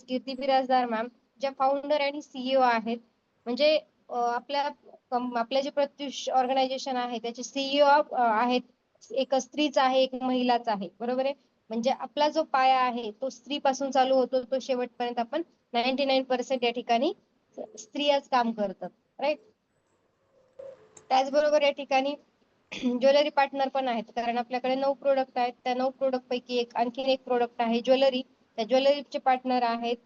कीर्ती Birajdar ma'am ज्या founder आणि CEO आहेत. म्हणजे आपल्या जे प्रत्युष ऑर्गनायझेशन आहे त्याचे सीईओ आहेत, एक स्त्रीच आहे, एक महिलाच आहे, बरोबर आहे. म्हणजे आपला जो पाया आहे तो स्त्री पासून चालू होतो, तो शेवटपर्यंत आपण 99% या ठिकाणी स्त्रियाच काम करतात, राईट. त्याचबरोबर या ठिकाणी ज्वेलरी पार्टनर पण आहेत, कारण आपल्याकडे 9 प्रोडक्ट आहेत. त्या 9 प्रोडक्ट पैकी आणखीन एक प्रोडक्ट आहे ज्वेलरी. त्या ज्वेलरीचे पार्टनर आहेत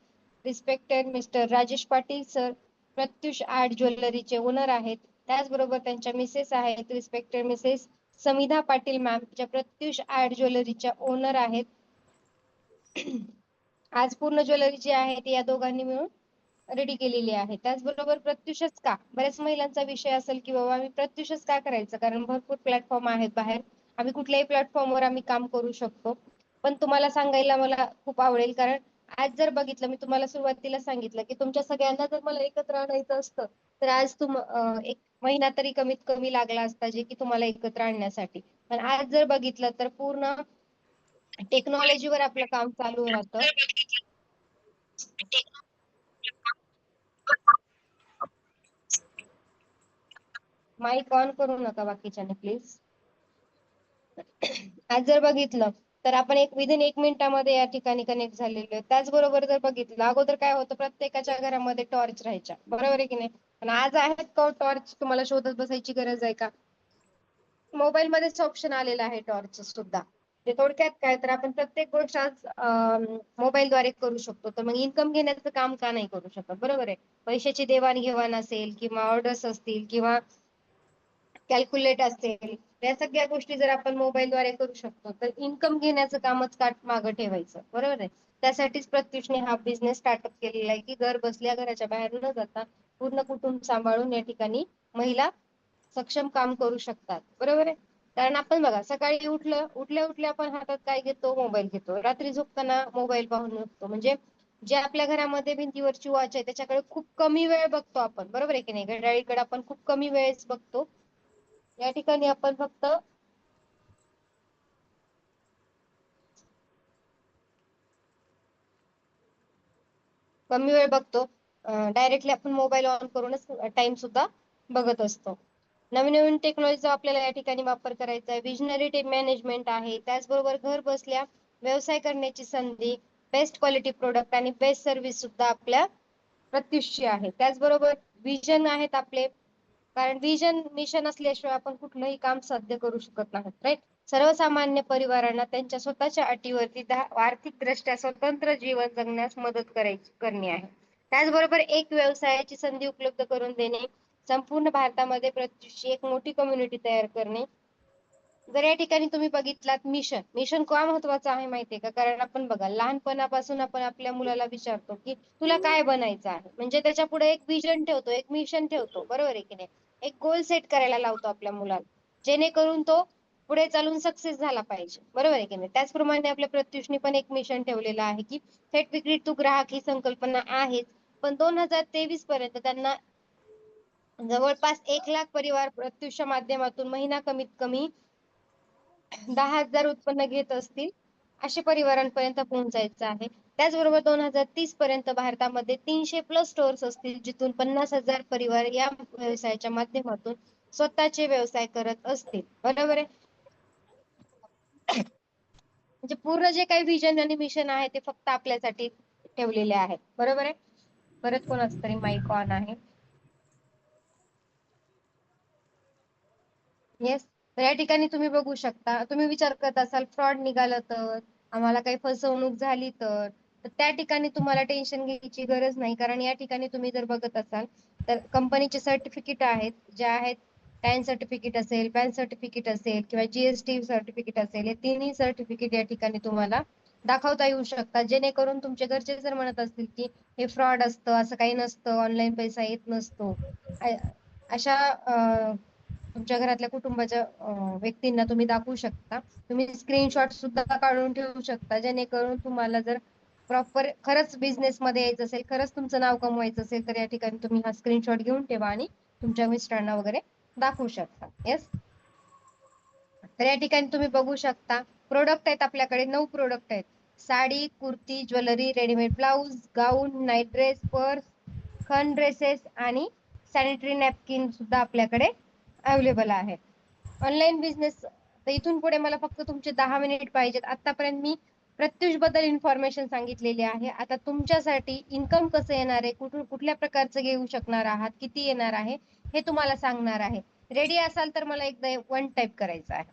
respected mister Rajesh Patil sir, Pratyush art ज्वेलरीचे ओनर आहेत. त्याचबरोबर त्यांच्या मिसेस आहेत रिस्पेक्टेड मिसेस समिधा पाटील मॅम, ज्या प्रत्युष आर्ट ज्वेलरीच्या ओनर आहेत. आज पूर्ण ज्वेलरी जी आहे ती या दोघांनी मिळून रेडी केलेली आहे. त्याचबरोबर प्रत्युषच का, बऱ्याच महिलांचा विषय असेल की बाबा आम्ही प्रत्युषच का करायचं, कारण भरपूर प्लॅटफॉर्म आहेत बाहेर, आम्ही कुठल्याही प्लॅटफॉर्मवर आम्ही काम करू शकतो. पण तुम्हाला सांगायला मला खूप आवडेल, कारण आज जर बघितलं, मी तुम्हाला सुरुवातीला सांगितलं की तुमच्या सगळ्यांना जर मला एकत्र आणायचं असतं तर आज एक महिना तरी कमीत कमी लागला असता जे की तुम्हाला एकत्र आणण्यासाठी. पण आज जर बघितलं तर पूर्ण टेक्नॉलॉजीवर आपलं काम चालू राहतं. माईक ऑन करू नका बाकीच्याने प्लीज. आज जर बघितलं तर आपण विदिन 1 मिनिटामध्ये या ठिकाणी कनेक्ट झालेलो आहे. त्याचबरोबर जर बघितलं, अगोदर काय होतं, प्रत्येकाच्या घरामध्ये टॉर्च राहायच्या, बरोबर आहे की नाही. पण आज आहेत का टॉर्च, तुम्हाला शोधत बसायची गरज आहे का? मोबाईल मध्येच ऑप्शन आलेला आहे टॉर्च सुद्धा. ते थोडक्यात काय, तर आपण प्रत्येक गोष्ट आज मोबाईलद्वारे करू शकतो. तर मग इन्कम घेण्याचं काम का नाही करू शकत, बरोबर आहे. पैशाची देवाणघेवाण असेल किंवा ऑर्डर्स असतील किंवा कॅल्क्युलेट असेल, या सगळ्या गोष्टी जर आपण मोबाईलद्वारे करू शकतो तर इन्कम घेण्याचं कामच का मागं ठेवायचं, बरोबर आहे. त्यासाठीच प्रत्युषने हा बिझनेस स्टार्टअप केलेला आहे की घर बसल्या, घराच्या बाहेर न जाता पूर्ण कुटुंब सांभाळून या ठिकाणी महिला सक्षम काम करू शकतात, बरोबर आहे. कारण आपण बघा, सकाळी उठल्या उठल्या आपण हातात काय घेतो, मोबाईल घेतो. रात्री झोपताना मोबाईल पाहून झोपतो. म्हणजे जे आपल्या घरामध्ये भिंतीवरची वॉच आहे त्याच्याकडे खूप कमी वेळ बघतो आपण, बरोबर आहे की नाही. घड्याळीकडे आपण खूप कमी वेळेस बघतो. या ठिकाणी आपण फक्त कमी वेळ बघतो. डायरेक्टली आपण मोबाईल ऑन करूनच टाइम सुद्धा बघत असतो. नवीन नवीन टेक्नॉलॉजीचा आपल्याला या ठिकाणी वापर करायचा आहे. विजनरी टीम मॅनेजमेंट आहे. त्याचबरोबर घर बसल्या व्यवसाय करण्याची संधी, बेस्ट क्वालिटी प्रोडक्ट आणि बेस्ट सर्व्हिस सुद्धा आपल्या प्रत्युषची आहे. त्याचबरोबर विजन आहेत आपले, कारण विजन मिशन असल्याशिवाय आपण कुठलंही काम साध्य करू शकत नाही, राईट. सर्वसामान्य परिवारांना त्यांच्या स्वतःच्या अटीवरती आर्थिक दृष्ट्या स्वतंत्र जीवन जगण्यास मदत करणे आहे. त्याचबरोबर एक व्यवसायाची संधी उपलब्ध करून देणे, संपूर्ण भारतामध्ये प्रत्युषची एक मोठी कम्युनिटी तयार करणे. जर या ठिकाणी तुम्ही बघितलात, मिशन का महत्वाचं आहे माहितीये का, कारण आपण बघा, लहानपणापासून आपण आपल्या मुलाला विचारतो की तुला काय बनायचं आहे, म्हणजे त्याच्या पुढे एक विजन ठेवतो, एक मिशन ठेवतो, बरोबर आहे की नाही. एक गोल सेट करायला लावतो आपल्या मुलाला, जेणेकरून तो पुढे चालून सक्सेस झाला पाहिजे, बरोबर आहे की नाही. त्याचप्रमाणे आपल्या प्रत्युषने पण एक मिशन ठेवलेलं आहे की थेट विक्री टू ग्राहक ही संकल्पना आहेच, पण 2023 पर्यंत त्यांना जवळपास 1 लाख परिवार प्रत्युषच्या माध्यमातून महिना कमीत कमी 10,000 उत्पन्न घेत असतील अशा परिवारांपर्यंत पोहोचायचं आहे. त्याचबरोबर 2030 पर्यंत भारतामध्ये 300+ स्टोअर्स असतील, जिथून 50,000 परिवार या व्यवसायाच्या माध्यमातून स्वतःचे व्यवसाय करत असतील, बरोबर आहे. म्हणजे पूर्ण जे काही विजन आणि मिशन आहे ते फक्त आपल्यासाठी ठेवलेले आहेत, बरोबर आहे. परत कोणाचं तरी माईक ऑन आहे. येस. तर या ठिकाणी तुम्ही बघू शकता, तुम्ही विचार करत असाल फ्रॉड निघालं तर, आम्हाला काही फसवणूक झाली तर त्या ठिकाणी तुम्हाला टेन्शन घ्यायची गरज नाही, कारण या ठिकाणी तुम्ही जर बघत असाल तर कंपनीचे सर्टिफिकेट आहेत, जे आहेत टॅन सर्टिफिकेट असेल, पॅन सर्टिफिकेट असेल किंवा जीएसटी सर्टिफिकेट असेल, हे तिन्ही सर्टिफिकेट या ठिकाणी तुम्हाला दाखवता येऊ शकतात, जेणेकरून तुमचे घरचे जर म्हणत असतील की हे फ्रॉड असतं, असं काही नसतं, ऑनलाईन पैसा येत नसतो, अशा तुमच्या घरातल्या कुटुंबाच्या व्यक्तींना तुम्ही दाखवू शकता. तुम्ही स्क्रीनशॉट सुद्धा काढून ठेवू शकता, जेणेकरून तुम्हाला जर प्रॉपर खरंच बिझनेस मध्ये यायचं असेल, खरंच तुमचं नाव कमवायचं असेल, तर या ठिकाणी तुम्ही हा स्क्रीनशॉट घेऊन ठेवा आणि तुमच्या मिस्टरांना वगैरे दाखवू शकता. येस. तर या ठिकाणी तुम्ही बघू शकता, प्रोडक्ट आहेत आपल्याकडे 9 प्रोडक्ट आहेत. Sari, kurti, jewellery, readymade blouse, gown, night dress, purse, खण ड्रेसेस आणि सॅनिटरी नॅपकिन सुद्धा आपल्याकडे अवेलेबल आहेत. ऑनलाईन बिझनेस, तर इथून पुढे मला फक्त तुमचे 10 मिनिट पाहिजेत. आतापर्यंत मी प्रत्युष बद्दल इन्फॉर्मेशन सांगितलेली आहे. आता तुमच्यासाठी इन्कम कसं येणार आहे, कुठल्या प्रकारचं घेऊ शकणार आहात, किती येणार आहे, हे तुम्हाला सांगणार आहे. रेडी असाल तर मला एकदा 1 टाईप करायचं आहे.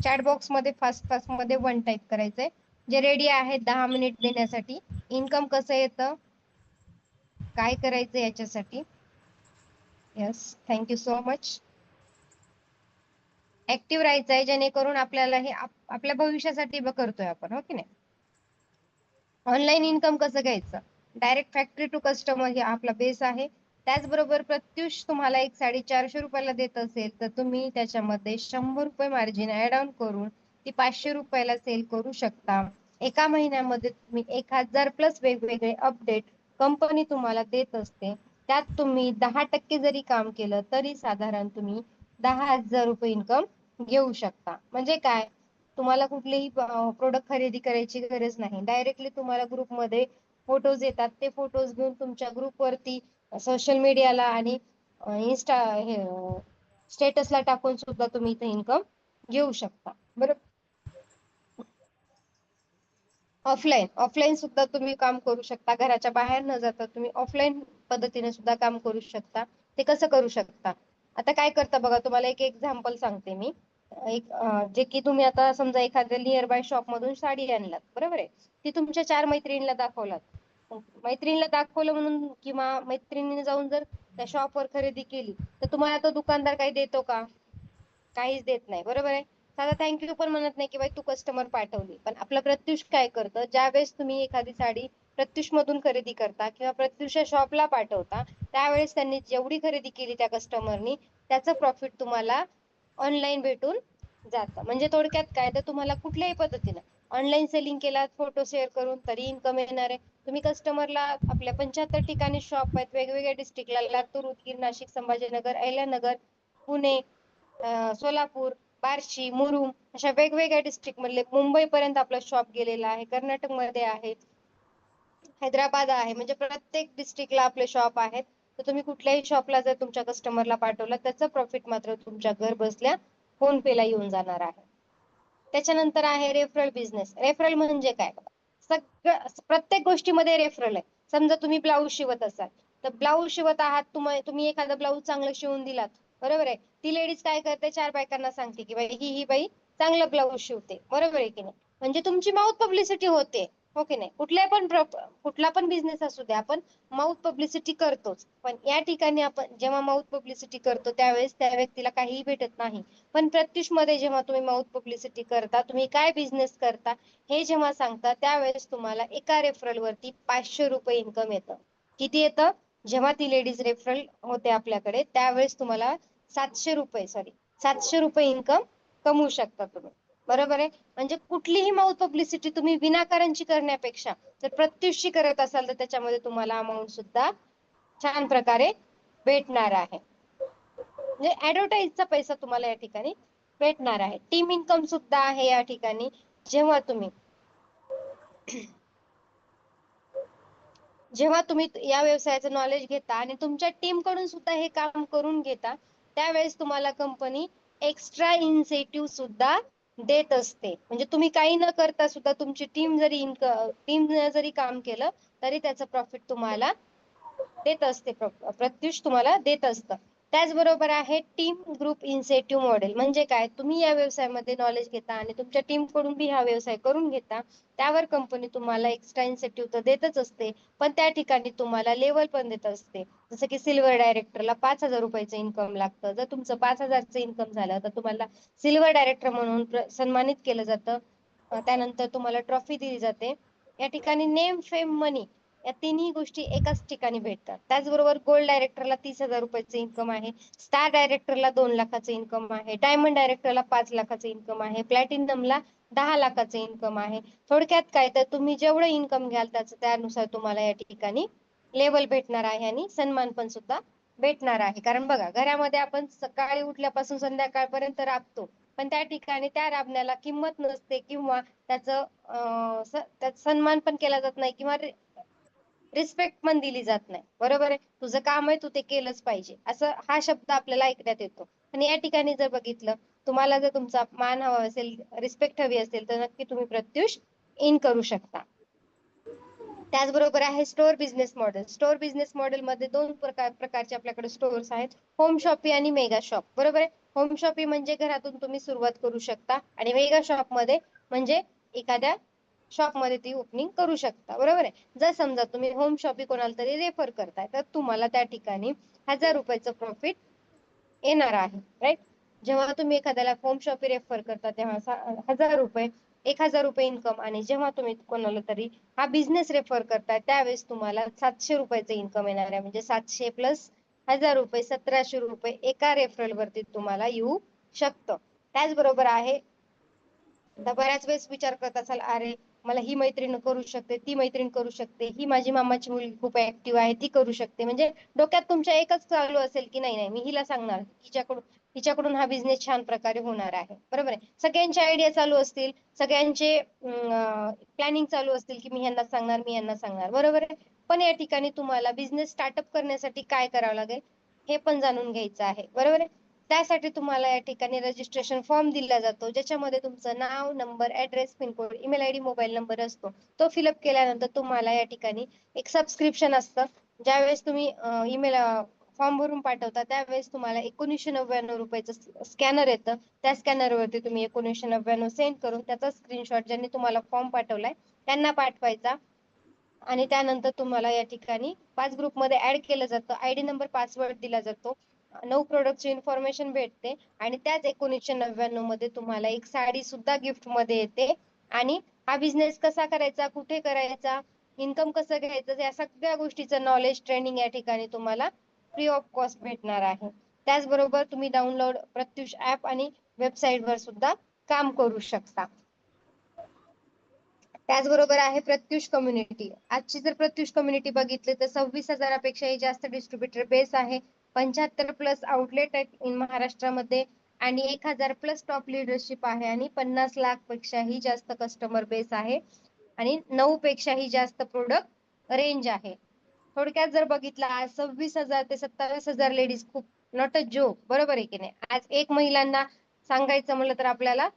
चॅट बॉक्स मध्ये फास्ट मध्ये 1 टाईप करायचंय. जे रेडी आहे 10 मिनिट देण्यासाठी. इन्कम कसं येतं, काय करायचं याच्यासाठी. Yes, thank you so much. Active राहायचंय, जेणेकरून आपल्याला हे आपल्या भविष्यासाठी करतोय आपण, हो की नाही. ऑनलाईन इन्कम कसं घ्यायचं, डायरेक्ट फॅक्टरी टू कस्टमर हे आपला बेस आहे. त्याचबरोबर प्रत्युष तुम्हाला एक साडी 400 रुपयाला देत असेल तर तुम्ही त्याच्यामध्ये 100 रुपये मार्जिन ऍड ऑन करून ती 500 रुपयाला सेल करू शकता. एका महिन्यामध्ये तुम्ही 1000 प्लस वेगवेगळे अपडेट कंपनी तुम्हाला देत असते. त्यात तुम्ही 10% जरी काम केलं तरी साधारण तुम्ही 10,000 रुपये इन्कम घेऊ शकता. म्हणजे काय, तुम्हाला कुठलेही प्रोडक्ट खरेदी करायची गरज नाही. डायरेक्टली तुम्हाला ग्रुपमध्ये फोटोज येतात, ते फोटोज घेऊन तुमच्या ग्रुपवरती सोशल मीडियाला आणि इन्स्टा हे स्टेटसला टाकून सुद्धा तुम्ही इथे इन्कम घेऊ शकता. बरोबर. ऑफलाईन सुद्धा तुम्ही काम करू शकता. घराच्या बाहेर न जाता तुम्ही ऑफलाईन पद्धतीने सुद्धा काम करू शकता. ते कसं करू शकता, आता काय करता बघा, तुम्हाला एक एक्झाम्पल सांगते मी. जे की तुम्ही आता समजा एखाद्या नियर बाय शॉप मधून साडी आणलात, बरोबर आहे. ती तुमच्या 4 मैत्रिणीला दाखवलात. मैत्रिणीला दाखवलं म्हणून किंवा मैत्रिणीने जाऊन जर त्या शॉपवर खरेदी केली तर तुम्हाला तो दुकानदार काही देतो का, काहीच देत नाही, बरोबर आहे. साधा थँक्यू पण म्हणत नाही की बाई तू कस्टमर पाठवली. पण आपलं प्रत्युष काय करतं, ज्या वेळेस तुम्ही एखादी साडी प्रत्युष मधून खरेदी करता किंवा प्रत्युषच्या शॉपला पाठवता, त्यावेळेस त्यांनी जेवढी खरेदी केली त्या कस्टमरनी, त्याचं प्रॉफिट तुम्हाला ऑनलाईन भेटून जातं. म्हणजे थोडक्यात काय, तर तुम्हाला कुठल्याही पद्धतीने ऑनलाईन सेलिंग केलात फोटो शेअर करून तरी इन्कम येणार आहे. तुम्ही कस्टमरला, आपल्या 75 ठिकाणी शॉप आहेत वेगवेगळ्या डिस्ट्रिक्टला, लातूर, उदगीर, नाशिक, संभाजीनगर, अहिल्यानगर, पुणे, सोलापूर, बार्शी, मुरुम, अशा वेगवेगळ्या डिस्ट्रिक्ट मधले, मुंबई पर्यंत आपला शॉप गेलेला आहे, कर्नाटक मध्ये आहे, हैदराबाद आहे. म्हणजे प्रत्येक डिस्ट्रिक्टला आपले शॉप आहेत. तर तुम्ही कुठल्याही शॉपला जर तुमच्या कस्टमरला पाठवलं, त्याचं प्रॉफिट मात्र तुमच्या घर बसल्या फोन पे ला येऊन जाणार आहे. त्याच्यानंतर आहे रेफरल बिझनेस. रेफरल म्हणजे काय, सगळं प्रत्येक गोष्टीमध्ये रेफरल आहे. समजा तुम्ही ब्लाऊज शिवत असाल, तर ब्लाऊज शिवत आहात, तुम्ही एखादा ब्लाऊज चांगलं शिवून दिलात, बरोबर आहे. ती लेडीज काय करते, 4 बायकांना सांगते की बाई ही बाई चांगलं ब्लाऊज शिवते, बरोबर आहे की नाही. म्हणजे तुमची माउथ पब्लिसिटी होते, हो की नाही. कुठला पण बिझनेस असू द्या, आपण माउथ पब्लिसिटी करतोच. पण या ठिकाणी आपण जेव्हा माउथ पब्लिसिटी करतो त्यावेळेस त्या व्यक्तीला काहीही भेटत नाही. पण प्रत्युष मध्ये जेव्हा तुम्ही माउथ पब्लिसिटी करता, तुम्ही काय बिझनेस करता हे जेव्हा सांगता, त्यावेळेस तुम्हाला एका रेफरल वरती 500 रुपये इन्कम येतं. किती येतं, जेव्हा ती लेडीज रेफरल होते आपल्याकडे त्यावेळेस तुम्हाला 700 रुपये इन्कम कमवू शकता तुम्ही, बरोबर आहे. म्हणजे कुठलीही माउथ पब्लिसिटी तुम्ही विनाकारणची करण्यापेक्षा जर प्रत्युषची करत असाल तर त्याच्यामध्ये तुम्हाला अमाऊंट सुद्धा छान प्रकारे भेटणार आहे. म्हणजे ऍडव्हर्टाईजचा पैसा तुम्हाला या ठिकाणी भेटणार आहे. टीम इन्कम सुद्धा आहे या ठिकाणी. जेव्हा तुम्ही या व्यवसायाचं नॉलेज घेता आणि तुमच्या टीम कडून सुद्धा हे काम करून घेता, त्यावेळेस तुम्हाला कंपनी एक्स्ट्रा इन्सेंटिव्ह सुद्धा देत असते. म्हणजे तुम्ही काही न करता सुद्धा तुमची टीम जरी काम केलं तरी त्याचं प्रॉफिट तुम्हाला देत असते, प्रत्युष तुम्हाला देत असतं. त्याचबरोबर आहे टीम ग्रुप इन्सेंटिव्ह मॉडेल. म्हणजे काय, तुम्ही या व्यवसायामध्ये नॉलेज घेता आणि तुमच्या टीम कडून बी हा व्यवसाय करून घेता, त्यावर कंपनी तुम्हाला एक्स्ट्रा इन्सेंटिव्ह तर देतच असते, पण त्या ठिकाणी तुम्हाला लेवल पण देत असते. जसं की सिल्वर डायरेक्टरला 5,000 रुपयाचं इन्कम लागतं. जर तुमचं 5,000चं इन्कम झालं तर तुम्हाला सिल्वर डायरेक्टर म्हणून सन्मानित केलं जातं. त्यानंतर तुम्हाला ट्रॉफी दिली जाते. या ठिकाणी नेम, फेम, मनी या तिन्ही गोष्टी एकाच ठिकाणी भेटतात. त्याचबरोबर गोल्ड डायरेक्टरला 30,000 रुपयाचं इन्कम आहे, स्टार डायरेक्टरला 2 लाखाचं इन्कम आहे, डायमंड डायरेक्टरला 5 लाखाचं इन्कम आहे, प्लॅटिनमला 10 लाखाचं इन्कम आहे. थोडक्यात काय, तर तुम्ही जेवढं इन्कम घ्याल त्यानुसार तुम्हाला या ठिकाणी लेवल भेटणार आहे आणि सन्मान पण सुद्धा भेटणार आहे. कारण बघा, घरामध्ये आपण सकाळी उठल्यापासून संध्याकाळपर्यंत राबतो, पण त्या ठिकाणी त्या राबण्याला किंमत नसते किंवा त्याचा सन्मान पण केला जात नाही किंवा रिस्पेक्ट पण दिली जात नाही. बरोबर आहे. तुझं काम आहे, तू ते केलंच पाहिजे, असं हा शब्द आपल्याला ऐकण्यात येतो. आणि या ठिकाणी जर बघितलं, तुम्हाला जर तुमचा मान हवा असेल, रिस्पेक्ट हवी असेल, तर नक्की तुम्ही प्रत्युष इन करू शकता. त्याचबरोबर आहे store business model. Store business model मध्ये दोन प्रकारचे आपल्याकडे स्टोअर्स आहेत, होम शॉपी आणि मेगा शॉप. बरोबर आहे. होम शॉपी म्हणजे घरातून तुम्ही सुरुवात करू शकता आणि मेगा शॉप मध्ये म्हणजे एखाद्या शॉप मध्ये ती ओपनिंग करू शकता. बरोबर आहे. जर समजा तुम्ही होम शॉपी कोणाला तरी रेफर करताय, तर तुम्हाला त्या ठिकाणी 1000 रुपयाचं प्रॉफिट येणार आहे. राईट. जेव्हा तुम्ही एखाद्याला होम शॉपी रेफर करता तेव्हा 1000 रुपये, 1000 रुपये इन्कम, आणि जेव्हा तुम्ही कोणाला तरी हा बिझनेस रेफर करताय त्यावेळेस तुम्हाला 700 रुपयाचं इन्कम येणार आहे. म्हणजे 700 प्लस 1000 रुपये, 1700 रुपये एका रेफरल वरती तुम्हाला येऊ शकतं. त्याचबरोबर आहे, आता बऱ्याच वेळेस विचार करत असाल, अरे मला ही मैत्रीण करू शकते, ती मैत्रीण करू शकते, ही माझी मामाची मुलगी खूप ऍक्टिव्ह आहे, ती करू शकते. म्हणजे डोक्यात तुमच्या एकच चालू असेल की नाही नाही मी हिला सांगणार, हिच्याकडून हा बिझनेस छान प्रकारे होणार आहे. बरोबर आहे. सगळ्यांचे आयडिया चालू असतील, सगळ्यांचे प्लॅनिंग चालू असतील की मी ह्यांना सांगणार, मी ह्यांना सांगणार. बरोबर आहे. पण या ठिकाणी तुम्हाला बिझनेस स्टार्टअप करण्यासाठी काय करावं लागेल हे पण जाणून घ्यायचं आहे. बरोबर आहे. त्यासाठी तुम्हाला या ठिकाणी रजिस्ट्रेशन फॉर्म दिला जातो, ज्याच्यामध्ये तुमचं नाव, number, address, pin code, email ID, mobile number असतो. तो फिलअप केल्यानंतर तुम्हाला या ठिकाणी एक सबस्क्रिप्शन असतं. ज्यावेळेस तुम्ही ईमेल फॉर्म भरून पाठवता त्यावेळेस तुम्हाला 1999 रुपयाचं स्कॅनर येतं. त्या स्कॅनरवरती तुम्ही 1999 सेंड करून त्याचा स्क्रीनशॉट ज्यांनी तुम्हाला फॉर्म पाठवलाय त्यांना पाठवायचा. आणि त्यानंतर तुम्हाला या ठिकाणी 5 ग्रुपमध्ये ऍड केलं जातं. आयडी नंबर, पासवर्ड दिला जातो. 9 प्रोडक्टची इन्फॉर्मेशन भेटते आणि त्याच 1999 मध्ये तुम्हाला एक साडी सुद्धा गिफ्ट मध्ये येते. आणि हा बिझनेस कसा करायचा, कुठे करायचा, इन्कम कसं घ्यायचं, या सगळ्या गोष्टीचं नॉलेज, ट्रेनिंग या ठिकाणी तुम्हाला फ्री ऑफ कॉस्ट भेटणार आहे. त्याचबरोबर तुम्ही डाउनलोड प्रत्युष ऍप आणि वेबसाईट वर सुद्धा काम करू शकता. त्याचबरोबर आहे प्रत्युष कम्युनिटी. आजची जर प्रत्युष कम्युनिटी बघितली तर 26,000पेक्षाही जास्त डिस्ट्रीब्युटर बेस आहे, 75 प्लस आउटलेट आहेत इन महाराष्ट्रामध्ये, आणि 1000 प्लस टॉप लिडरशिप आहे, आणि 50 लाख पेक्षाही जास्त कस्टमर बेस आहे, आणि 9 पेक्षाही जास्त प्रोडक्ट रेंज आहे. थोडक्यात जर बघितलं, आज 26,000 ते 27,000 लेडीज खूप नॉट अ जोक. बरोबर आहे की नाही. आज एक महिलांना सांगायचं म्हणलं तर आपल्याला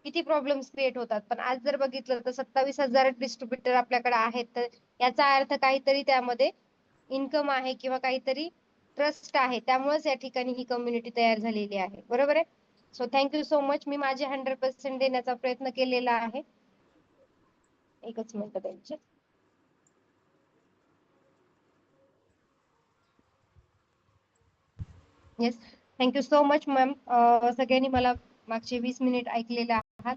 किती प्रॉब्लेम्स क्रिएट होतात. पण आज जर बघितलं तर 27,000 डिस्ट्रीब्युटर आपल्याकडे आहेत, तर याचा अर्थ काहीतरी त्यामध्ये इन्कम आहे किंवा काहीतरी ट्रस्ट आहे. त्यामुळेच या ठिकाणी ही कम्युनिटी तयार झालेली आहे. बरोबर आहे. So thank you so much. मी माझे 100% देण्याचा प्रयत्न केलेला आहे. एकच मिनिट त्यांचे. Yes, thank you so much ma'am. सगळ्यांनी मला मागचे 20 मिनिट ऐकलेले आहात.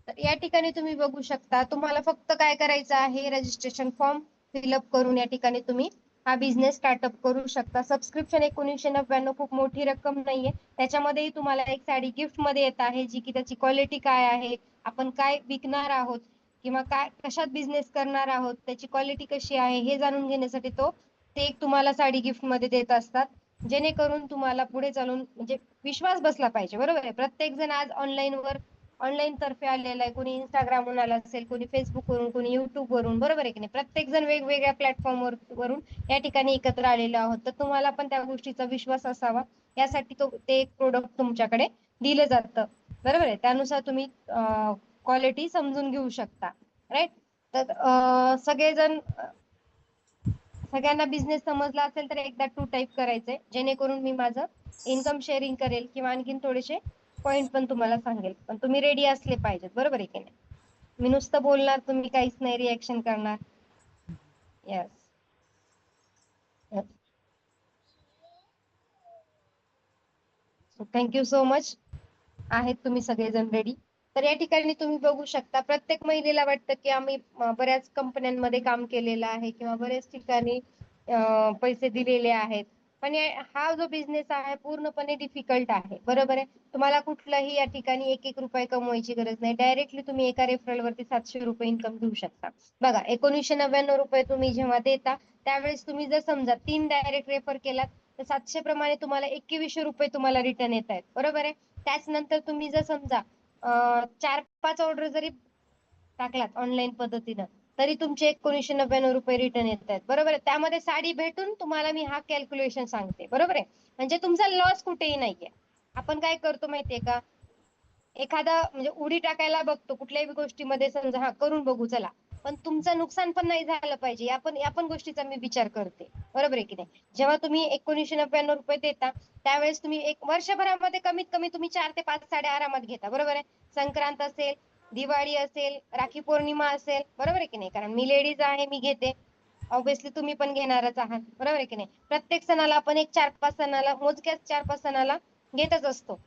तर या ठिकाणी तुम्ही बघू शकता, तुम्हाला फक्त काय करायचं आहे, रजिस्ट्रेशन फॉर्म फिलअप करून या ठिकाणी तुम्ही हा बिझनेस स्टार्टअप करू शकता. सबस्क्रिप्शन 1999 खूप मोठी रक्कम नाहीये. त्याच्यामध्येही तुम्हाला एक साडी गिफ्ट मध्ये येत आहे, जी की त्याची क्वालिटी काय आहे, आपण काय विकणार आहोत किंवा काय कशात बिझनेस करणार आहोत, त्याची क्वालिटी कशी आहे हे जाणून घेण्यासाठी ते एक तुम्हाला साडी गिफ्ट मध्ये देत असतात, जेणेकरून तुम्हाला पुढे चालून म्हणजे विश्वास बसला पाहिजे. बरोबर आहे. प्रत्येक जण आज ऑनलाईन तर्फे आलेला आहे. कोणी इंस्टाग्रामवरून आला असेल, कोणी फेसबुक वरून, कोणी युट्यूब वरून. बरोबर आहे की नाही. प्रत्येक जण वेगवेगळ्या प्लॅटफॉर्म वरून या ठिकाणी एकत्र आलेलो आहोत. तर तुम्हाला पण त्या गोष्टीचा विश्वास असावा, यासाठी ते एक प्रोडक्ट तुमच्याकडे दिलं जातं. बरोबर आहे. त्यानुसार तुम्ही क्वालिटी समजून घेऊ शकता. राईट. तर सगळ्यांना बिझनेस समजला असेल तर एकदा 2 टाईप करायचंय, जेणेकरून मी माझं इन्कम शेअरिंग करेल किंवा आणखीन थोडेसे पॉइंट पण तुम्हाला सांगेल. पण तुम्ही रेडी असले पाहिजेत. बरोबर आहे की नाही. मी नुसतं बोलणार, तुम्ही काहीच नाही रिएक्शन करणार. येस. Thank you so much. आहेत तुम्ही सगळेजण रेडी. तर या ठिकाणी तुम्ही बघू शकता, प्रत्येक महिलेला वाटतं की आम्ही बऱ्याच कंपन्यांमध्ये काम केलेलं आहे किंवा बऱ्याच ठिकाणी पैसे दिलेले आहेत. पण हा जो बिझनेस आहे पूर्णपणे डिफिकल्ट आहे. बरोबर आहे. तुम्हाला कुठलाही या ठिकाणी एक एक रुपये कमवायची गरज नाही. डायरेक्टली तुम्ही एका रेफरल वरती 700 रुपये इन्कम घेऊ शकता. बघा, 1999 रुपये तुम्ही जेव्हा देता त्यावेळेस तुम्ही जर समजा 3 डायरेक्ट रेफर केलात तर 700 प्रमाणे तुम्हाला 2100 रुपये तुम्हाला रिटर्न येत आहेत. बरोबर आहे. त्याच तुम्ही जर समजा 4-5 ऑर्डर जरी टाकलात ऑनलाईन पद्धतीनं, तरी तुमचे 1999 रुपये रिटर्न येत आहेत, बरोबर आहे. त्यामध्ये साडी भेटून तुम्हाला मी हा कॅल्क्युलेशन सांगते, बरोबर आहे. म्हणजे तुमचा लॉस कुठेही नाहीये. आपण काय करतो माहितीये का, एखादा म्हणजे उडी टाकायला बघतो कुठल्याही गोष्टीमध्ये, समजा हा करून बघू चला, पण तुमचं नुकसान पण नाही झालं पाहिजे, आपण गोष्टीचा मी विचार करते, बरोबर आहे की नाही. जेव्हा तुम्ही 1999 रुपये देता, त्यावेळेस तुम्ही एक वर्षभरामध्ये कमीत कमी तुम्ही 4 ते 5 साड्या आरामात घेता, बरोबर आहे. संक्रांत असेल, दिवाळी असेल, राखी पौर्णिमा असेल, बरोबर आहे की नाही. कारण मी लेडीज आहे, मी घेते, ऑब्विसली तुम्ही पण घेणारच आहात, बरोबर आहे की नाही. प्रत्येक सणाला आपण एक 4-5 सणाला, मोजक्याच 4-5 सणाला घेतच असतो.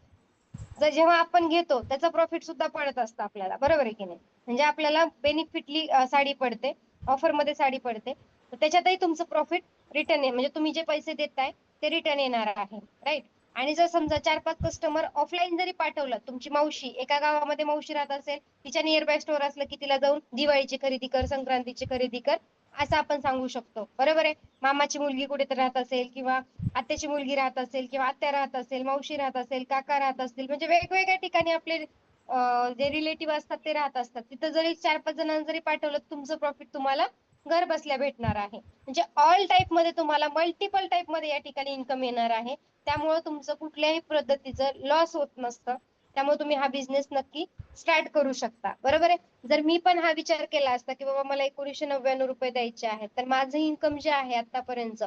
जर जेव्हा आपण घेतो त्याचं प्रॉफिट सुद्धा पडत असतं आपल्याला, बरोबर आहे की नाही. म्हणजे आपल्याला बेनिफिटली साडी पडते, ऑफर मध्ये साडी पडते, तर त्याच्यातही तुमचं प्रॉफिट रिटर्न आहे, म्हणजे तुम्ही जे पैसे देताय ते रिटर्न येणार आहे, राईट. आणि जर समजा 4-5 कस्टमर ऑफलाईन जरी पाठवलं, तुमची मावशी एका गावामध्ये मावशी राहत असेल, तिच्या नियर बाय स्टोअर असलं की तिला जाऊन दिवाळीची खरेदी कर, संक्रांतीची खरेदी कर, असं आपण सांगू शकतो, बरोबर आहे. मामाची मुलगी कुठेतरी राहत असेल, किंवा आत्याची मुलगी राहत असेल, किंवा आत्या राहत असेल, मावशी राहत असेल, काका राहत असतील, म्हणजे वेगवेगळ्या ठिकाणी आपले जे रिलेटिव्ह असतात ते राहत असतात, तिथं जरी 4-5 जणांना जरी पाठवलं, तुमचं प्रॉफिट तुम्हाला घर बसल्या भेटणार आहे. म्हणजे ऑल टाईप मध्ये तुम्हाला, मल्टिपल टाईप मध्ये या ठिकाणी इन्कम येणार आहे. त्यामुळे तुमचं कुठल्याही पद्धतीचं लॉस होत नसतं. त्यामुळे तुम्ही हा बिझनेस नक्की स्टार्ट करू शकता, बरोबर आहे. जर मी पण हा विचार केला असता की बाबा मला 1999 रुपये द्यायचे आहेत, तर माझं इन्कम जे आहे आतापर्यंत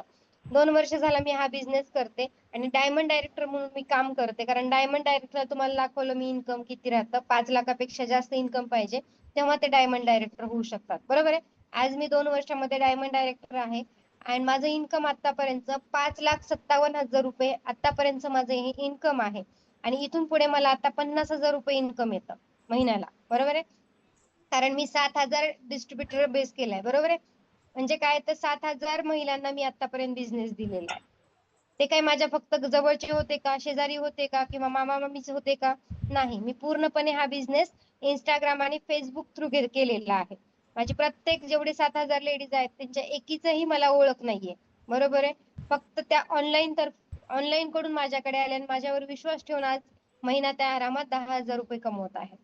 2 वर्ष झाला मी हा बिझनेस करते, आणि डायमंड डायरेक्टर म्हणून मी काम करते. कारण डायमंड डायरेक्टर तुम्हाला दाखवलं मी इन्कम किती राहतं, 5 लाखापेक्षा जास्त इन्कम पाहिजे, तेव्हा ते डायमंड डायरेक्टर होऊ शकतात, बरोबर आहे. आज मी 2 वर्षामध्ये डायमंड डायरेक्टर आहे, आणि माझं इन्कम आतापर्यंत 5,57,000 रुपये आतापर्यंत माझं हे इन्कम आहे. आणि इथून पुढे मला आता 50,000 रुपये इन्कम येतं महिन्याला, बरोबर आहे. कारण मी 7,000 डिस्ट्रीब्युटर बेस केलाय, बरोबर आहे. म्हणजे काय, तर 7,000 महिलांना मी आतापर्यंत बिझनेस दिलेला आहे. ते काय माझ्या फक्त जवळचे होते का, शेजारी होते का, किंवा मामा मामीचे होते का, नाही. मी पूर्णपणे हा बिझनेस इंस्टाग्राम आणि फेसबुक थ्रू केलेला आहे. माझी प्रत्येक जेवढे 7,000 लेडीज आहेत त्यांच्या एकीचही मला ओळख नाहीये, बरोबर आहे. फक्त त्या ऑनलाईन कडून माझ्याकडे आल्या आणि माझ्यावर विश्वास ठेवून आज महिना त्या आरामात 10,000 रुपये कमवत आहे.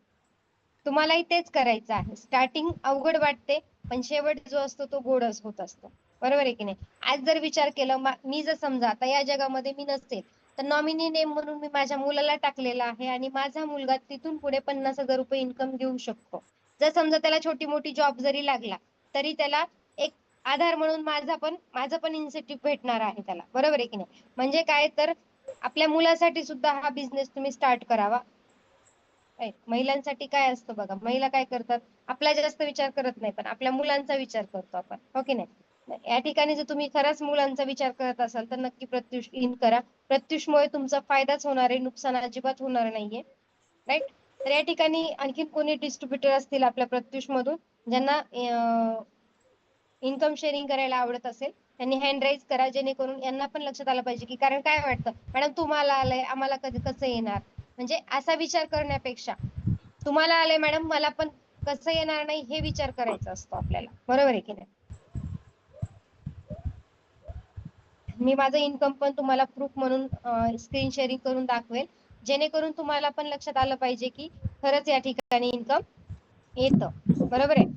तुम्हालाही तेच करायचं आहे. स्टार्टिंग अवघड वाटते, पण शेवट जो असतो तो गोडच होत असतो, बरोबर आहे की नाही. आज जर विचार केला, मी जर समजा आता या जगामध्ये मी नसते, तर नॉमिनी नेम म्हणून मी माझ्या मुलाला टाकलेला आहे, आणि माझा मुलगा तिथून पुढे 50,000 रुपये इन्कम घेऊ शकतो. जर समजा त्याला छोटी मोठी जॉब जरी लागला, तरी त्याला एक आधार म्हणून माझं पण इन्सेंटिव्ह भेटणार आहे त्याला, बरोबर आहे की नाही. म्हणजे काय, तर आपल्या मुलासाठी सुद्धा हा बिझनेस तुम्ही स्टार्ट करावा. महिलांसाठी काय असतं बघा, महिला काय करतात, आपला जास्त विचार करत नाही, पण आपल्या मुलांचा विचार करतो आपण, हो की नाही. या ठिकाणी जर तुम्ही खरंच मुलांचा विचार करत असाल, तर नक्की प्रत्युष इन करा. प्रत्युषमुळे तुमचा फायदाच होणार आहे, नुकसान अजिबात होणार नाहीये, राईट. तर या ठिकाणी आणखीन कोणी डिस्ट्रीब्युटर असतील आपल्या प्रत्युष मधून, ज्यांना इन्कम शेअरिंग करायला आवडत असेल, त्यांनी हँड राईज करा, जेणेकरून यांना पण लक्षात आलं पाहिजे की, कारण काय वाटतं मॅडम तुम्हाला आलंय, आम्हाला कधी कसं येणार, म्हणजे असा विचार करण्यापेक्षा तुम्हाला आलंय मॅडम, मला पण कसं येणार नाही हे विचार करायचा असतो आपल्याला, बरोबर आहे की नाही. मी माझं इन्कम पण तुम्हाला प्रूफ म्हणून स्क्रीन शेअरिंग करून दाखवेल, जेणेकरून तुम्हाला पण लक्षात आलं पाहिजे की खरंच या ठिकाणी इन्कम येतं, बरोबर आहे.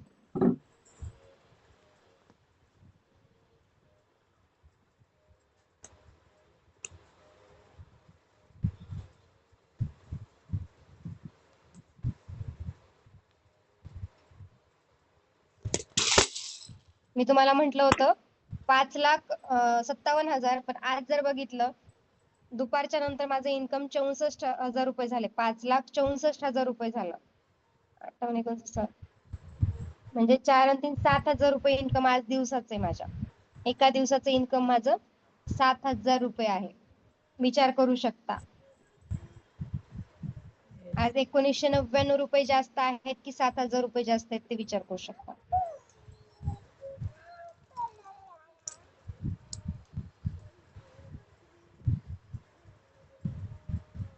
मी तुम्हाला म्हंटल होतं 5,57,000, पण आज जर बघितलं दुपारच्या नंतर माझं इन्कम 64,000 रुपये झाले, 5,64,000 रुपये झालं. 58,59, म्हणजे 4 आणि 3 7,000 रुपये इन्कम आज दिवसाचं आहे माझ्या. एका दिवसाचं इन्कम माझं 7,000 रुपये आहे, विचार करू शकता. आज 1999 रुपये जास्त आहेत की 7,000 रुपये जास्त आहेत ते विचार करू शकता.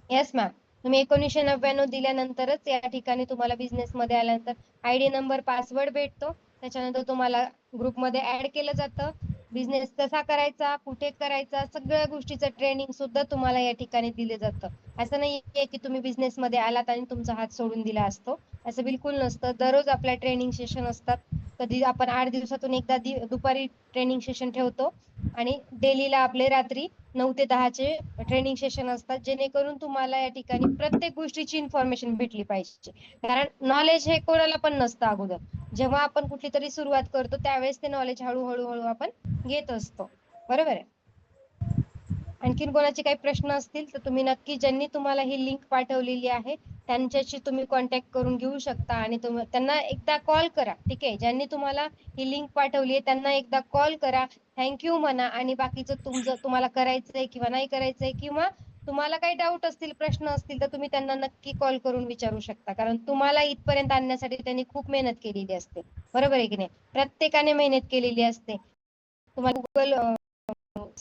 येस मॅम, तुम्ही 1999 दिल्यानंतरच या ठिकाणी तुम्हाला बिझनेस मध्ये आल्यानंतर आयडी नंबर पासवर्ड भेटतो, त्याच्यानंतर तुम्हाला ग्रुपमध्ये ऍड केलं जातं, बिझनेस कसा करायचा, कुठे करायचा, सगळ्या गोष्टीचं ट्रेनिंग सुद्धा तुम्हाला या ठिकाणी दिले जातं. असं नाहीये की तुम्ही बिझनेस मध्ये आलात आणि तुमचा हात सोडून दिला असतो, असं बिलकुल नसतं. दररोज आपल्या ट्रेनिंग सेशन असतात. कधी आपण 8 दिवसातून एकदा दुपारी ट्रेनिंग सेशन ठेवतो आणि डेलीला आपले रात्री 9 ते 10 चे ट्रेनिंग सेशन असतात, जेणेकरून तुम्हाला या ठिकाणी प्रत्येक गोष्टीची इन्फॉर्मेशन भेटली पाहिजे. कारण नॉलेज हे कोणाला पण नसतं अगोदर. जेव्हा आपण कुठली तरी सुरुवात करतो त्यावेळेस ते नॉलेज हळूहळू हळू आपण घेत असतो. बरोबर आहे. आणखीन कोणाचे काही प्रश्न असतील तर तुम्ही नक्की, ज्यांनी तुम्हाला ही लिंक पाठवलेली आहे त्यांच्याशी तुम्ही कॉन्टॅक्ट करून घेऊ शकता आणि त्यांना एकदा कॉल करा. ठीक आहे, ज्यांनी तुम्हाला ही लिंक पाठवली आहे त्यांना एकदा कॉल करा, थँक्यू म्हणा, आणि बाकीचं तुमचं तुम्हाला करायचंय किंवा नाही करायचंय, किंवा तुम्हाला काही डाऊट असतील, प्रश्न असतील तर तुम्ही त्यांना नक्की कॉल करून विचारू शकता. कारण तुम्हाला इथपर्यंत आणण्यासाठी त्यांनी खूप मेहनत केलेली असते. बरोबर आहे की नाही? प्रत्येकाने मेहनत केलेली असते. तुम्हाला गुगल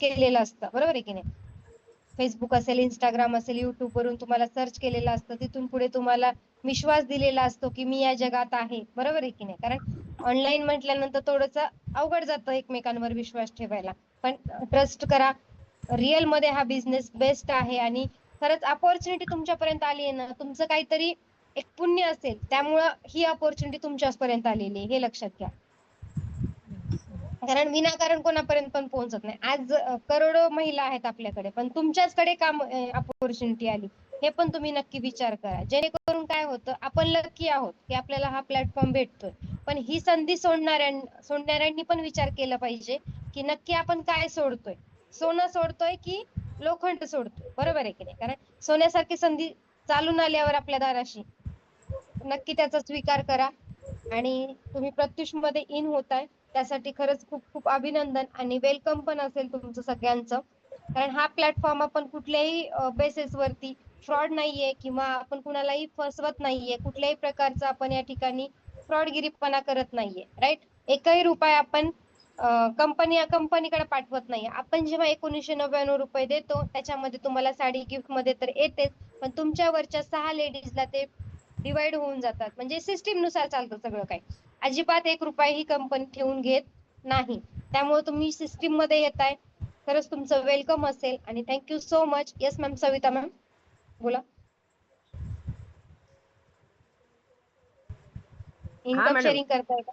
केलेलं असतं, बरोबर आहे की नाही? फेसबुक असेल, इंस्टाग्राम असेल, युट्यूब वरून तुम्हाला सर्च केलेलं असतं. तिथून पुढे तुम्हाला विश्वास दिलेला असतो की मी या जगात आहे. बरोबर आहे की नाही? कारण ऑनलाईन म्हटल्यानंतर थोडस अवघड जातं एकमेकांवर विश्वास ठेवायला. पण ट्रस्ट करा, रिअल मध्ये हा बिझनेस बेस्ट आहे. आणि खरंच अपॉर्च्युनिटी तुमच्यापर्यंत आली आहे ना, तुमचं काहीतरी एक पुण्य असेल, त्यामुळं ही अपॉर्च्युनिटी तुमच्यापर्यंत आलेली आहे, हे लक्षात घ्या. कारण विनाकारण कोणापर्यंत पण पोहोचत नाही. आज करोडो महिला आहेत आपल्याकडे, पण तुमच्याचकडे काम अपॉर्च्युनिटी आली, हे पण तुम्ही नक्की विचार करा. जेणेकरून काय होतं, आपण लकी आहोत की आपल्याला हा प्लॅटफॉर्म भेटतोय, पण ही संधी सोडणाऱ्यांनी पण विचार केला पाहिजे की नक्की आपण काय सोडतोय. सोनं सोडतोय की लोखंड सोडतोय? बरोबर आहे की नाही? कारण सोन्यासारखी संधी चालून आल्यावर आपल्या दाराशी, नक्की त्याचा स्वीकार करा. आणि तुम्ही प्रत्युष मध्ये इन होताय त्यासाठी खरंच खूप खूप अभिनंदन आणि वेलकम पण असेल तुमचं सगळ्यांचं. कारण हा प्लॅटफॉर्म आपण कुठल्याही बेसिस वरती फ्रॉड नाहीये किंवा आपण कुणालाही फसवत नाहीये. कुठल्याही प्रकारचा आपण या ठिकाणी फ्रॉडगिरीपणा करत नाहीये. राईट? एकही रुपया आपण कंपनीकडे पाठवत नाहीये. आपण जेव्हा 1999 रुपये देतो त्याच्यामध्ये तुम्हाला साडी गिफ्ट मध्ये तर येतेच, पण तुमच्यावरच्या 6 लेडीजला ते डिवाइड होऊन जातात. म्हणजे सिस्टीम नुसार चालतं सगळं काही. अजिबात 1 रुपया ही कंपनी ठेवून घेत नाही. त्यामुळे तुम्ही सिस्टीम मध्ये येताय, खरंच तुमचं वेलकम असेल आणि thank you so much. Yes ma'am, Savita ma'am बोला. हा इन्कम मॅडम. शेअरिंग करताय का?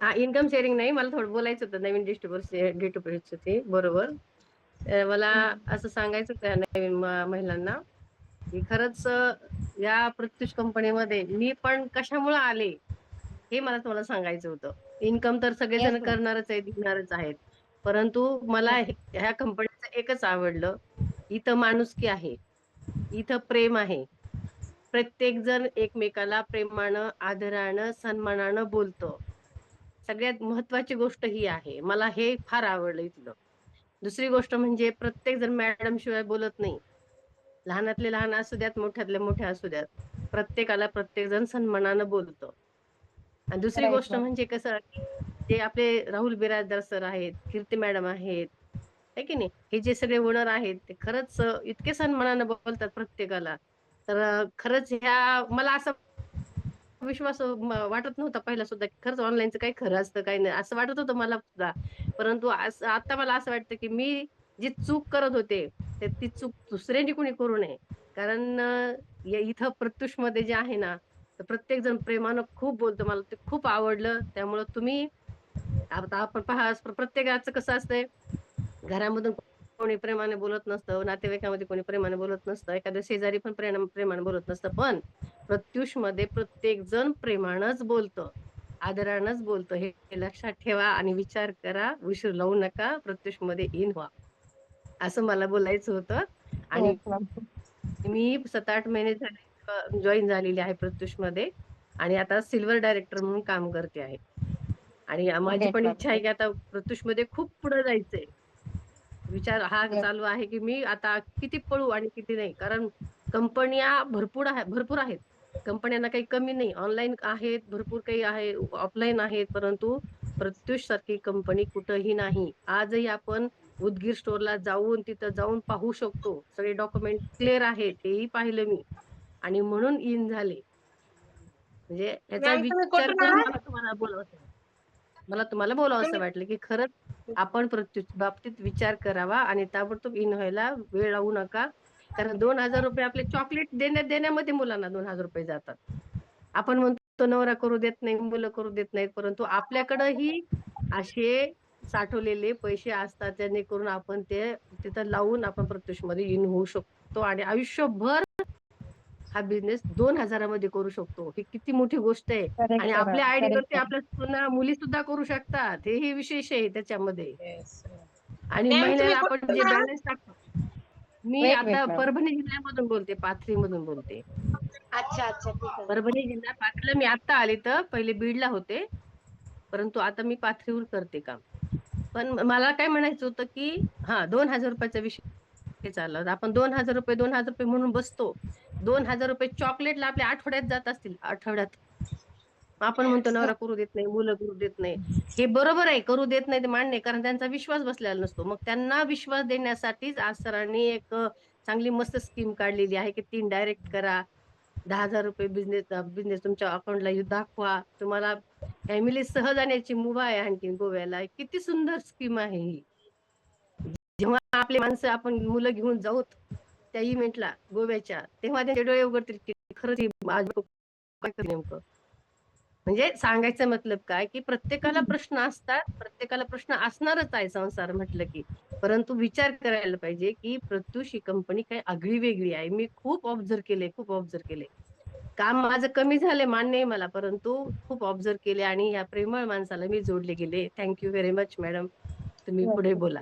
हा, इन्कम शेअरिंग नाही, मला थोडं बोलायचं होतं नवीन डिस्ट्रीब्युटरची. बरोबर. मला असं सांगायचं होतं नवीन महिलांना की खरंच या प्रत्युष कंपनीमध्ये मी पण कशामुळे आले हे मला तुम्हाला सांगायचं होतं. इन्कम तर येस सगळेजण मॅम. करणारच आहेत, देणारच आहेत, परंतु मला ह्या कंपनीचं एकच आवडलं. इथं माणुसकी आहे, इथं प्रेम आहे. प्रत्येक जण एकमेकाला प्रेमानं, आदरानं, सन्मानानं बोलतो. सगळ्यात महत्वाची गोष्ट ही आहे. मला हे फार आवडलं इथलं. दुसरी गोष्ट म्हणजे प्रत्येक जण मॅडम शिवाय बोलत नाही. लहानातले लहान असू द्यात, मोठ्यातले मोठे असू द्यात. प्रत्येकाला प्रत्येक जण सन्मानानं बोलतो. आणि दुसरी राईट गोष्ट मॅम. म्हणजे कसं, जे आपले राहुल बिराजदार सर आहेत, कीर्ती मॅडम आहेत, है की नाही, हे जे सगळे ओनर आहेत ते खरंच इतके सन्मानानं बोलतात प्रत्येकाला. तर खरंच ह्या मला असं विश्वास वाटत नव्हता पहिला सुद्धा की खरंच ऑनलाईनचं काही खरं असतं काही नाही असं वाटत होतं मला सुद्धा. परंतु आता मला असं वाटतं की मी जी चूक करत होते ती चूक दुसऱ्यांनी कोणी करू नये. कारण इथं प्रत्युष मध्ये जे आहे ना, तर प्रत्येक जण प्रेमानं खूप बोलतो. मला ते खूप आवडलं. त्यामुळे तुम्ही आता आपण पहा, प्रत्येकाचं कसं असतंय, घरामधून कोणी प्रेमाने बोलत नसतं, नातेवाईकामध्ये कोणी प्रेमाने बोलत नसतं, एखाद्या शेजारी पण प्रेमाने बोलत नसतं. पण प्रत्युष मध्ये प्रत्येक जण प्रेमानंच बोलतं, आदरानंच बोलतं. हे लक्षात ठेवा आणि विचार करा, उशीर लावू नका, प्रत्युष मध्ये इन व्हा, असं मला बोलायचं होतं. आणि येस मॅम. मी 7-8 महिने झाले जॉईन झालेली आहे प्रत्युष मध्ये, आणि आता सिल्वर डायरेक्टर म्हणून काम करते आहे. आणि माझी ग्रेट पण मॅम. इच्छा आहे की आता प्रत्युष मध्ये खूप पुढे जायचंय. विचार हा येस. चालू आहे की मी आता किती पळू आणि किती नाही. कारण कंपन्या भरपूर आहेत. कंपन्यांना काही कमी नाही. ऑनलाईन आहेत, भरपूर काही आहे, ऑफलाईन आहेत, परंतु प्रत्युष सारखी कंपनी कुठंही नाही. आजही आपण उदगीर स्टोअरला जाऊन तिथं जाऊन पाहू शकतो. सगळे डॉक्युमेंट क्लिअर आहेत, हेही पाहिलं मी, आणि म्हणून इन झाले. म्हणजे याचा मॅम तुम्ही विचार कुठून करून आहात? मला तुम्हाला बोलावं. मला तुम्हाला बोलावं असं वाटलं की खरंच आपण प्रत्युत बाबतीत विचार करावा आणि ताबडतोब इन व्हायला वेळ लावू नका. कारण 2,000 आपले चॉकलेट देण्यामध्ये मुलांना 2,000 जातात. आपण म्हणतो नवरा करू देत नाही, मुलं करू देत नाहीत, परंतु आपल्याकडंही असे साठवलेले पैसे असतात, जेणेकरून आपण ते तिथं लावून आपण प्रत्युषमध्ये इन होऊ शकतो आणि आयुष्यभर हा बिझनेस 2,000 मध्ये करू शकतो. ही किती मोठी गोष्ट आहे. आणि करेक्ट आहे आपल्या मॅम, आयडीवरती करेक्ट आहे. आपल्या सुना, मुली सुद्धा करू शकतात. हेही विशेष आहे त्याच्यामध्ये. येस. आणि मॅम तुम्ही महिन्याला आपण कुठून जे आहात? बॅलन्स टाकतो. मी वेट आता वेट मॅम. परभणी जिल्ह्यामधून बोलते, पाथरीमधून बोलते. अच्छा अच्छा, ठीक आहे. परभणी जिल्हा पाथरीला मी आता आले, तर पहिले बीडला होते, परंतु आता मी पाथरीहून करते काम. पण मला काय म्हणायचं होतं, की हां, ₹2,000 विषय चालला होता. आपण ₹2,000 ₹2,000 म्हणून बसतो. ₹2,000 चॉकलेटला आपल्या आठवड्यात जात असतील, आठवड्यात. आपण म्हणतो नवरा करू देत नाही, मुलं करू देत नाही. हे बरोबर आहे, करू देत नाही ते मान्य आहे, कारण त्यांचा विश्वास बसलेला नसतो. मग त्यांना विश्वास देण्यासाठीच आज सरांनी एक चांगली मस्त स्कीम काढलेली आहे, की 3 डायरेक्ट करा. ₹10,000 बिझनेस तुमच्या अकाउंटला दाखवा. तुम्हाला फॅमिली सह जाण्याची मुभा आहे आणखीन गोव्याला. किती सुंदर स्कीम आहे ही. जेव्हा आपली माणसं आपण मुलं घेऊन जाऊ त्या इव्हेंटला गोव्याच्या, तेव्हा त्यांचे डोळे उघडतील, की खरंच ही आज काय करते नेमकं. म्हणजे सांगायचं मतलब काय, की प्रत्येकाला प्रश्न असतात, प्रत्येकाला प्रश्न असणारच आहे संसार म्हटलं की. परंतु विचार करायला पाहिजे, की प्रत्यूष ही कंपनी काही आगळी-वेगळी आहे. मी खूप ऑब्झर्व्ह केले, खूप ऑब्झर्व्ह केले. काम माझं कमी झालंय मान्य आहे मला, परंतु खूप ऑब्झर्व्ह केले आणि या प्रेमळ माणसाला मी जोडले गेले. Thank you very much madam. तुम्ही पुढे बोला.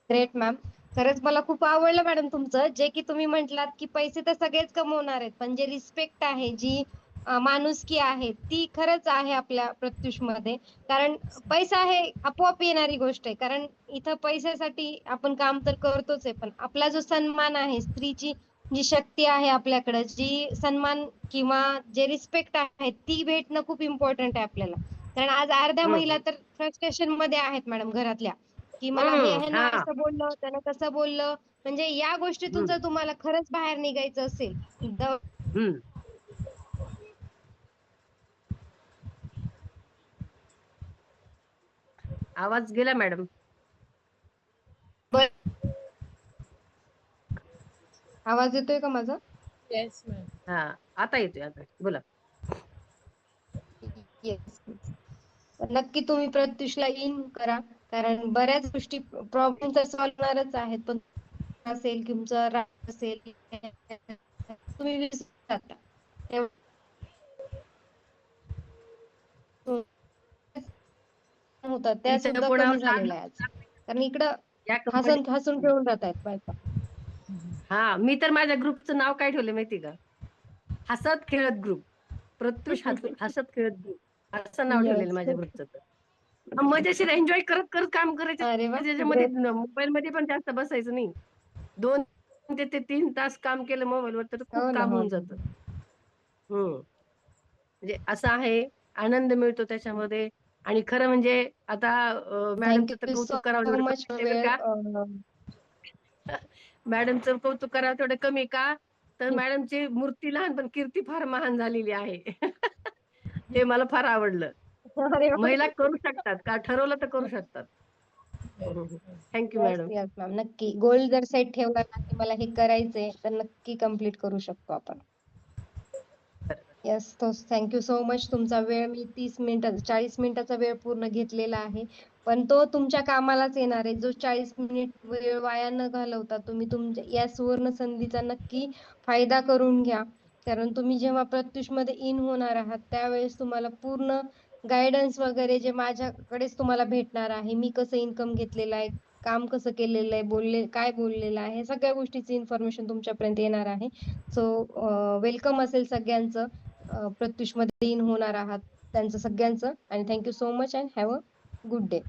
Great ma'am. खरंच मला खूप आवडलं मॅडम तुमचं, जे की तुम्ही म्हटलात की पैसे तर सगळेच कमवणार आहेत, पण जे रिस्पेक्ट आहे, जी माणुसकी आहे, ती खरंच आहे आपल्या प्रत्युषमध्ये. कारण पैसा हे आपोआप येणारी गोष्ट आहे. कारण इथं पैशासाठी आपण काम तर करतोच आहे, पण आपला जो सन्मान आहे, स्त्रीची जी शक्ती आहे आपल्याकडे, जी सन्मान किंवा जे रिस्पेक्ट आहे, ती भेटणं खूप इम्पॉर्टंट आहे आपल्याला. कारण आज अर्ध्या महिला हं, तर फ्रस्ट्रेशन मध्ये आहेत मॅडम घरातल्या, की मला हे आहे ना हां. असं बोललं, त्यानं तसं बोललं. म्हणजे या गोष्टीतून हं, जर तुम्हाला खरंच बाहेर निघायचं असेल, द हं. आवाज गेला मॅडम. आवाज येतोय का माझा? Yes ma'am. हां, आता येतोय आता. बोला. येस. नक्की तुम्ही प्रत्युषला इन करा. कारण बऱ्याच गोष्टी प्रॉब्लेम तर सॉल्व्ह होणारच आहेत, पण असेल तुमचं राग असेल तुम्ही विसरू शकता. होतात त्या इथं सुद्धा कमी कोणावर लाद झालेल्या आहे आज. कारण इकडं या कंपनी हसून हसून खेळून राहतायत बायका. हां, मी तर माझ्या ग्रुपचं नाव काय ठेवलं माहिती का? हसत खेळत ग्रुप. प्रत्युष हसत खेळत ग्रुप. असं नाव ठेवलेलं येस. माझ्या ग्रुपचं तर. मजेशीर एन्जॉय करत, करत काम करायचं. अरे वा, त्याच्यामध्ये ग्रेट. मोबाईलमध्ये पण जास्त बसायचं नाही. 2 ते 3 तास काम केलं मोबाईलवर तर खूप हो ना, काम हो होऊन ना. जातं. हं. म्हणजे असं आहे, आनंद मिळतो त्याच्यामध्ये आणि खरं म्हणजे आता थँक मॅडमचं तर यू कौतुक करावं सो थोडं मच कमी आहे बरं वेळ का. मॅडमचं कौतुक करावं थोडं कमी का? तर मॅडमची मूर्ती लहान पण कीर्ती फार महान झालेली आहे. हे मला फार आवडलं. अरे वा. महिला करू शकतात का ठरवलं तर करू शकतात. Thank you yes madam. Yes ma'am, नक्की गोल जर सेट ठेवला ना की मला हे करायचंय, तर नक्की कम्प्लीट करू शकतो आपण. येस, तो थँक्यू सो मच. तुमचा वेळ मी 30 मिनिटं 40 मिनिटाचा वेळ पूर्ण घेतलेला आहे, पण तो तुमच्या कामालाच येणार आहे. जो 40 मिनिट वेळ वाया न घालवता तुम्ही तुमच्या या सुवर्ण संधीचा नक्की फायदा करून घ्या. कारण तुम्ही जेव्हा प्रत्युष मध्ये इन होणार आहात, त्यावेळेस तुम्हाला पूर्ण गायडन्स वगैरे जे माझ्याकडेच तुम्हाला भेटणार आहे. मी कसं इन्कम घेतलेलं आहे, काम कसं केलेलं आहे, काय बोललेलं आहे, हे सगळ्या गोष्टीची इन्फॉर्मेशन तुमच्यापर्यंत येणार आहे. सो वेलकम असेल सगळ्यांचं. प्रत्युषमध्ये इन होणार आहात त्यांचं सगळ्यांचं. आणि thank you so much and have a good day.